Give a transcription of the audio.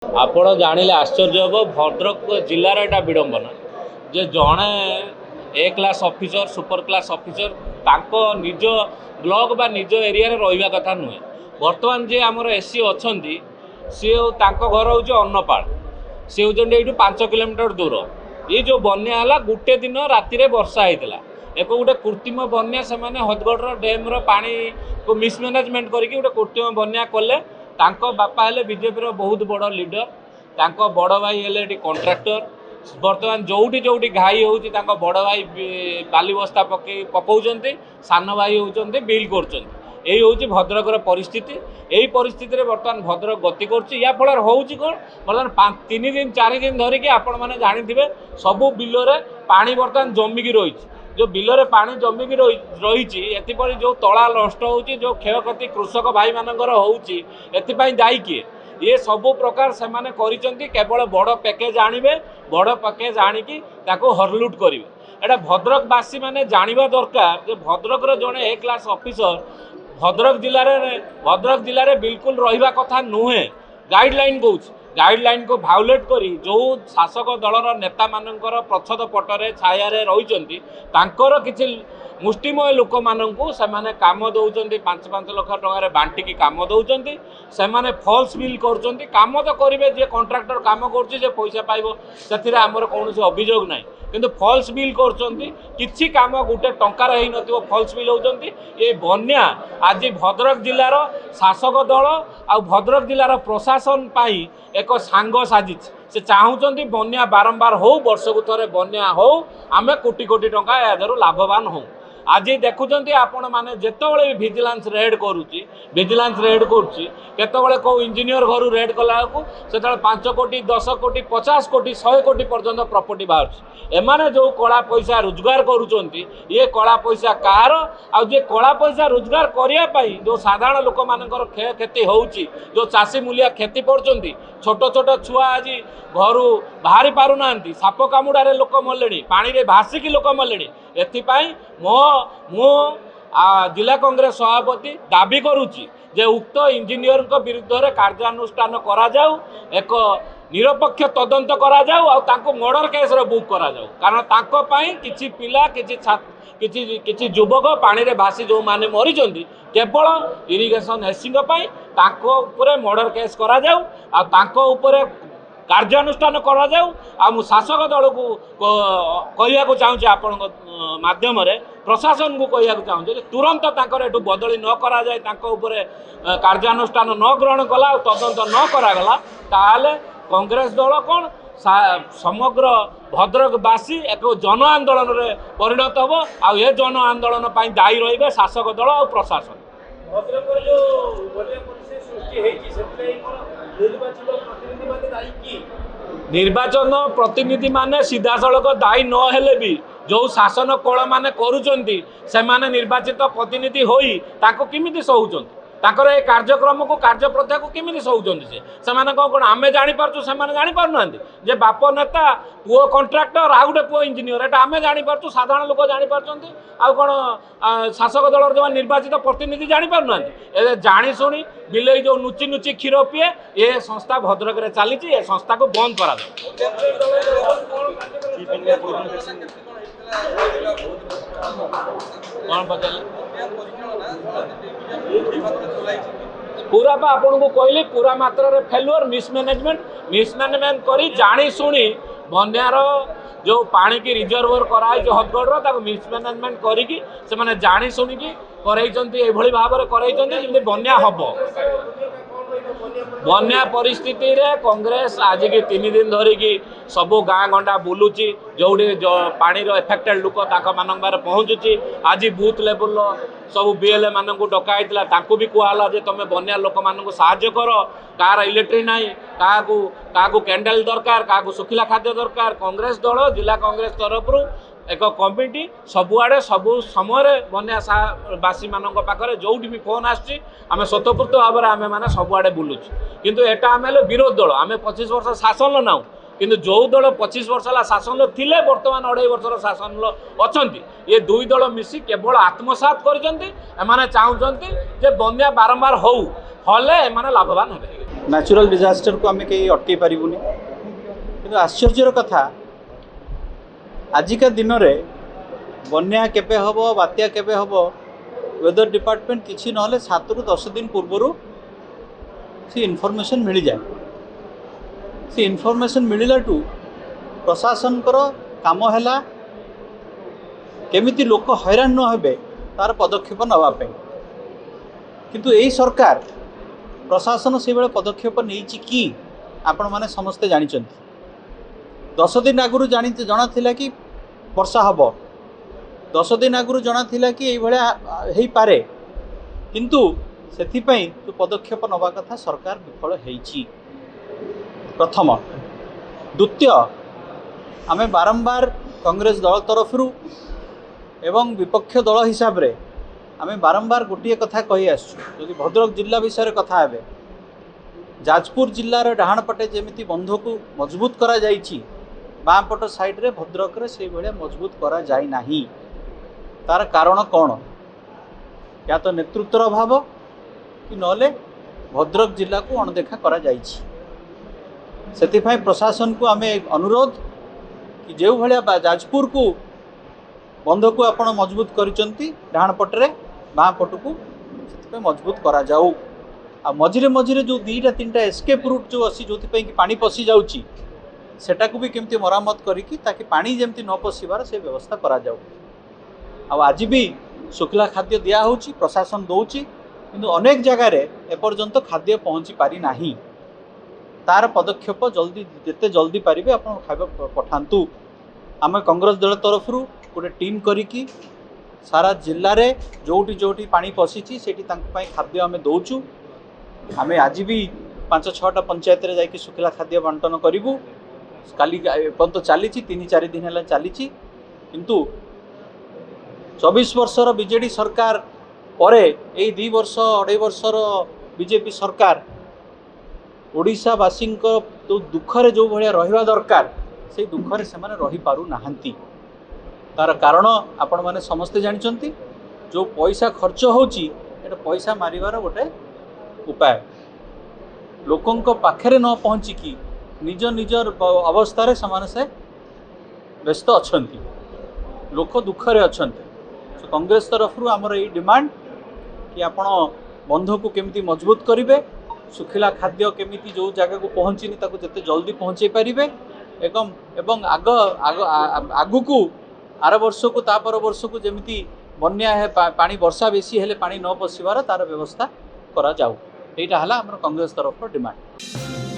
ଆପଣ ଜାଣିଲେ ଆଶ୍ଚର୍ଯ୍ୟ ହେବ ଭଦ୍ରକ ଜିଲ୍ଲାର ଏଇଟା ବିଡ଼ମ୍ବନା ଯେ ଜଣେ A class officer super class officer ତାଙ୍କ ନିଜ ବ୍ଲକ ବା ନିଜ ଏରିଆରେ ରହିବା କଥା ନୁହେଁ। ବର୍ତ୍ତମାନ ଯେ ଆମର ଏସି ଅଛନ୍ତି ସିଏ ତାଙ୍କ ଘର ହେଉଛି ଅନ୍ନପାଳ, ସିଏ ହେଉଛନ୍ତି ଏଇଠୁ 5 କିଲୋମିଟର ଦୂର। ଏ ଯେଉଁ ବନ୍ୟା ହେଲା ଗୋଟେ ଦିନ ରାତିରେ ବର୍ଷା ହେଇଥିଲା, ଏକ ଗୋଟେ କୃତ୍ରିମ ବନ୍ୟା ସେମାନେ ହଦଗଡ଼ର ଡ୍ୟାମ୍ର ପାଣିକୁ ମିସମ୍ୟାନେଜମେଣ୍ଟ କରିକି ଗୋଟେ କୃତ୍ରିମ ବନ୍ୟା କଲେ। ତାଙ୍କ ବାପା ହେଲେ ବିଜେପିର ବହୁତ ବଡ଼ ଲିଡର, ତାଙ୍କ ବଡ଼ ଭାଇ ହେଲେ ଏଠି କଣ୍ଟ୍ରାକ୍ଟର। ବର୍ତ୍ତମାନ ଯେଉଁଠି ଯେଉଁଠି ଘାଇ ହେଉଛି ତାଙ୍କ ବଡ଼ ଭାଇ ବାଲି ବସ୍ତା ପକାଉଛନ୍ତି, ସାନ ଭାଇ ହେଉଛନ୍ତି ବିଲ୍ କରୁଛନ୍ତି। এই হচ্ছে ভদ্রকর পরিস্থিতি। এই পরিস্থিতিরে বর্তমান ভদ্রক গতি করছে। ইয়া ফଳରେ হচ্ছে কোণ বর্তমান 3 দিন 4 দিন ধরিকি আপন মানে জানিথিবে সবু বিলরে পানি বর্তমান জমিকি রয়েছে। যে বিলরে পানি জমিকি রয়েছে এথিপরি যে তলা নষ্ট হচ্ছে, যে ক্ষয়ক্ষতি কৃষক ভাই মানଙ୍କର হচ্ছে, এথিপাই দায়ী কিଏ? ये सबु प्रकार से माने करिसेंती केवल बड़ पैकेज आनिबे, बड़ पैकेज आनिकी ताको हरलुट करिवे। एटा भद्रकवासी माने जानिबा दरकार जे भद्रकर जड़े ए क्लास ऑफिसर भद्रक जिले में बिल्कुल रहिबा कथा नुहे। गाइडलाइन कौच गाइडलाइन को भायोलेट करी जो शासक दलर नेता मानकर प्रच्छद पटरे छाया रही किसी मुष्टिमय लोक मानू से कम दौरान 5-5 लाख टकर बांटिकी कम दौरान से फल्स बिल कर कम तो करेंगे जे कंट्राक्टर कम कर पैसा पाइब से आमर कौन अभियोग ना, किंतु फल्स बिल कर कम गोटे टंकार हो न फल्स बिल होती। ये बन्या आज भद्रक जिलार शासक दल आ भद्रक जिलार प्रशासन पाई एक सांग साजी से चाहूँगी बन्या बारंबार हो, वर्षकु थरे बन्या हो, आम कोटी कोटी टंका या लाभवान हो। आज देखुं आपण मैंने जितेबाला भी विजिलेंस रेड करुच्ची, विजिलेंस रेड करुच्चे कौ इंजीनियर घर रेड कला से 5 कोटी 10 कोटी 50 कोटी 100 कोटी पर्यंत प्रॉपर्टी बाहर एमाने जो कला पैसा रोजगार करुँच ये कला पैसा कहार आ कला पैसा रोजगार करने जो साधारण लोक मानकर क्षय क्षति होची, जो चाषी मूलिया क्षति पड़ती, छोट छोट छुआ आज घर बाहरी पार ना, साप कामुड़े लोक मरले, पानी रे भासिकी लोक मरले। एथिपाई मो जिला कांग्रेस सभापति दाबी करुच्ची जे उक्त इंजीनियर विरुद्ध में कार्यानुष्ठान करा जाऊ, एक निरपेक्ष तदंत करा जाऊ आ तांको मर्डर केस रे बुक करा जाऊ। कारण तांको पई किछि पिला किछि युवक पानी रे भासी जो माने मरी जंदी केवल इरिगेशन हेसिंग पई तांको ऊपर मर्डर केस करा जाऊ आ तांको ऊपर कार्यानुष्ठान करा जाऊ। आ मु शासक दल को कहिया को चाहूँ आपण माध्यम प्रशासन को कहिया को चाहूँ तुरंत तांकर एठू बदली न करा जाए, तांको ऊपर कार्यानुष्ठान न ग्रहण कला तदंत न करागला ताहले कांग्रेस दल कौन समग्र भद्रकवासी एक जन आंदोलन रे परिणत हम। आ जन आंदोलन दायी रही शासक दल और प्रशासन। निर्वाचन प्रतिनिधि माने सीधा सड़क दायी न हेले भी जो शासन कल माने करुचंती से माने निर्वाचित प्रतिनिधि होई ताको किमिति सहुचंती, ताकर ए कार्यक्रम को कार्य प्रथा को किमिति सहुचंती से माने कौन आम जानी पारछु से माने जानी पारु नांती जे बाप नेता पुओ कंट्राक्टर आ गोटे पुओ इंजीनियर एटा आम जानी पारछु, साधारण लोक जानी पारछंती आ कोन शासक दलर जो निर्वाचित प्रतिनिधि जानी पारु नांती। ए जानी सुनी बिले जो नुची नुची क्षीर पिए ये संस्था भद्रक रे चली, ये संस्था को बंद करा दे। कौन पचारे पूरा बा आपन को कहली पूरा मात्रा रे फेल्युअर मिसमैनेजमेंट करी जानी सुनी बन्यार जो पानी की रिजर्वर कराई जो हदगढ़ ताको मिसमैनेजमेंट करिकी से माने जानी सुनिकी करैचंती एभली भाबरे करैचंती जेमि बन्या हबो। बन्या परिस्थिति रे कांग्रेस आज की 3 दिन धरिकी सबू गाँ गंडा बुलूची, जोड़ी पानी एफेक्टेड लोक मानक पहुँचुची। आज बूथ लेवल सब बीएलए मान डकाई भी कहला जे तुम बन्या लोक मान साहाय्य कर, कार इलेक्ट्रिक ना क्या कैंडल दरकार, क्या सुखिला खाद्य दरकार। कांग्रेस दल जिला कांग्रेस तरफ एक कमिटी सबुआड़े सबु समय बन्यावासी मान पाखे जो भी फोन आम स्वतःपूर्त भाव में आम मैंने सबुआड़े बुलूँ, किंतु एटा आम विरोध दल, आम 25 वर्ष शासन नाऊ, किंतु जो दल 25 वर्ष शासन थिले वर्तमान 2.5 वर्षर शासन अच्छा ये 2 दल मिसी केवल आत्मसात कर चाहते जे बन्या बारंबार हो हले एमाने लाभवान हेबे। ନ୍ୟାଚୁରାଲ डिजास्टर को आम कहीं अटकई पारूनी कि आश्चर्यर कथा आजिका दिन में बन्या केबे हम बात्या केबे हम वेदर डिपार्टमेंट किसी ना 7 ରୁ 10 दिन पूर्वर से इनफॉरमेशन मिल जाए से इनफॉरमेशन मिलू प्रशासन काम है केमिति लोक हैरान न हेबे तार पदक्षेप नवाप किंतु यही सरकार प्रशासन से भाई पदक्षेप नहीं कि आपण मैंने समस्ते जानी 10 दिन आगु जना कि वर्षा हम 10 दिन आगु जना कि यही पारे किंतु से जो पदक्षेप नवा कथा सरकार विफल होईची प्रथम। द्वितीय आमे बारंबार कांग्रेस दल तरफ एवं विपक्ष दल हिसाब रे आमे बारंबार गोटे कथा कही आसु यदि भद्रक जिला विषय कथा हे जाजपुर जिलार डाहाण पटे जमी बंध को मजबूत करा जाइछि बाँपट साइड रे भद्रक रे से भाया मजबूत करा जाई नाही तार कारण कौन या तो नेतृत्वर अभाव कि नले भद्रक जिला को अणदेखा करा जाइछि सेतिफाई प्रशासन को आमे अनुरोध कि जो भाया जाजपुर को बंध को आपण मजबूत करिसंती डाहाण पटरे बाँ पट को मजबूत करा जाऊ आ मझिरे मझिरे जो 2-3टा एस्केप रूट जो अच्छी जो कि पानी पशि जाउची सेटा को भी केमती मरामत करिकी ताकि पानी जमती न पशिबार से व्यवस्था करा जाऊ। आज भी शुक्ला खाद्य दिया होची प्रशासन दौची किंतु अनेक जगह रे एपर्यंत खाद्य पहुँची पारि नाही तार पदक्षेप जल्दी जिते जल्दी पारिबे आपण खाଇବା पठांतु। आम कांग्रेस दल तरफ गोटे टीम करिकी सारा जिले रे जोटी जोटी पानी पशिची सेठी तांको पई खाद्य आमे दौचु। आमे आज भी 5-6टा पंचायत रे जाइकी शुक्ला खाद्य बंटन करिवु काली पर्यंत चली 3-4 दिन है चली किंतु 24 वर्षर बीजेडी सरकार परे यही 2 वर्ष 2.5 वर्षर बीजेपी सरकार ओडिशावासी जो दुखरे जो भाया रहा दरकार से दुखरे से रही पारु नाहंती तार कारण आपण मैंने समस्ते जानते जो पैसा खर्च होची एटा पैसा मारिवार गोटे उपाय लोकंक पाखरे न पहुँचिकी निज निजर अवस्था से व्यस्त अच्छा लोक दुखरे अच्छा कांग्रेस तरफ आमर ये डिमांड कि आपण बंध को केमिति मजबूत करेंगे सुखिला खाद्य केमिति जो जगह को पहुँचनी ताको जिते जल्दी पहुँचे पारे एवं आगु को आर वर्ष को तापर वर्ष को जमिति बन्या है पानी वर्षा बेसी हेले पानी न पशिबार तार व्यवस्था करा जाऊ। एटा हला हमर कांग्रेस तरफ डिमांड।